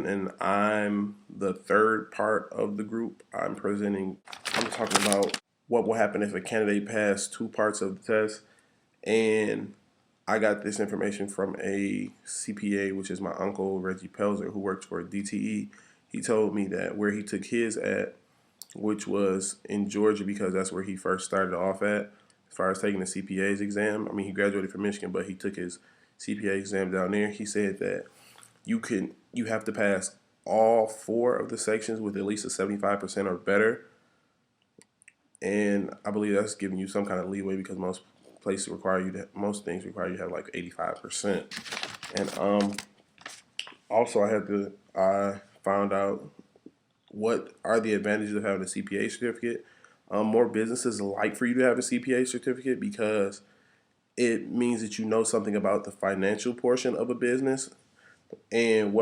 and I'm the third part of the group. I'm talking about what will happen if a candidate passed two parts of the test. And I got this information from a CPA, which is my uncle, Reggie Pelzer, who works for DTE. He told me that where he took his at, which was in Georgia, because that's where he first started off at, as far as taking the CPA's exam. I mean, he graduated from Michigan, but he took his CPA exam down there. He said that you have to pass all four of the sections with at least a 75% or better. And I believe that's giving you some kind of leeway because most things require you to have like 85%. And also I found out what are the advantages of having a CPA certificate. More businesses like for you to have a CPA certificate because it means that you know something about the financial portion of a business and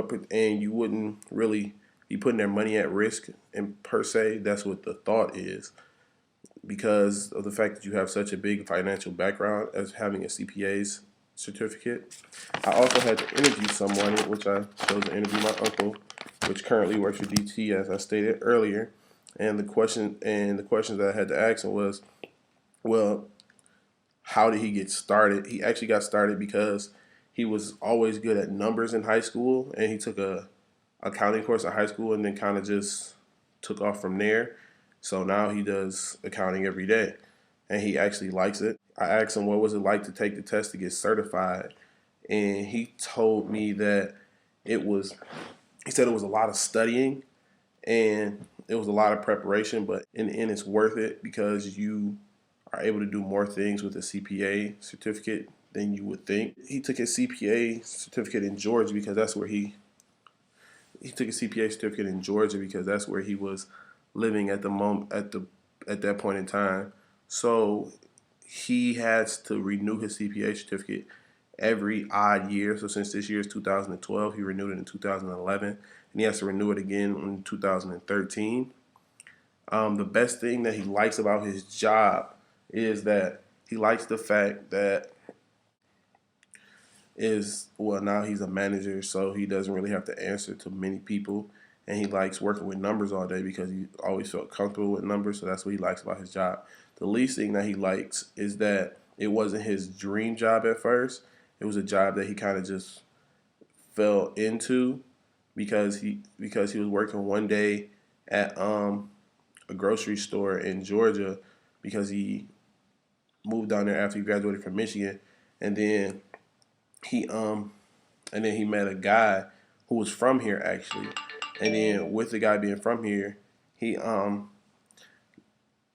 you wouldn't really be putting their money at risk. And per se, that's what the thought is, because of the fact that you have such a big financial background as having a CPA's certificate. I also had to interview someone, which I chose to interview my uncle, which currently works for DT, as I stated earlier. And the questions that I had to ask him was, well, how did he get started? He actually got started because he was always good at numbers in high school, and he took a accounting course in high school and then kind of just took off from there. So now he does accounting every day, and he actually likes it. I asked him what was it like to take the test to get certified, and he told me that he said it was a lot of studying and it was a lot of preparation, but in the end it's worth it because you are able to do more things with a CPA certificate than you would think. He took his CPA certificate in Georgia because that's where he took a CPA certificate in Georgia because that's where he was living at that point in time. So he has to renew his CPA certificate every odd year. So since this year is 2012, he renewed it in 2011, and he has to renew it again in 2013. The best thing that he likes about his job is that he likes the fact that now he's a manager, so he doesn't really have to answer to many people, and he likes working with numbers all day because he always felt comfortable with numbers, so that's what he likes about his job. The least thing that he likes is that it wasn't his dream job at first. It was a job that he kind of just fell into because he was working one day at a grocery store in Georgia because he moved down there after he graduated from Michigan, and then he met a guy who was from here actually, and then with the guy being from here, he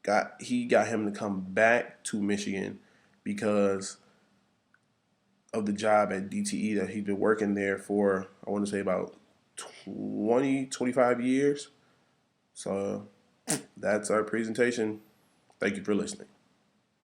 got him to come back to Michigan because of the job at DTE that he'd been working there for, I want to say about 25 years. So that's our presentation. Thank you for listening.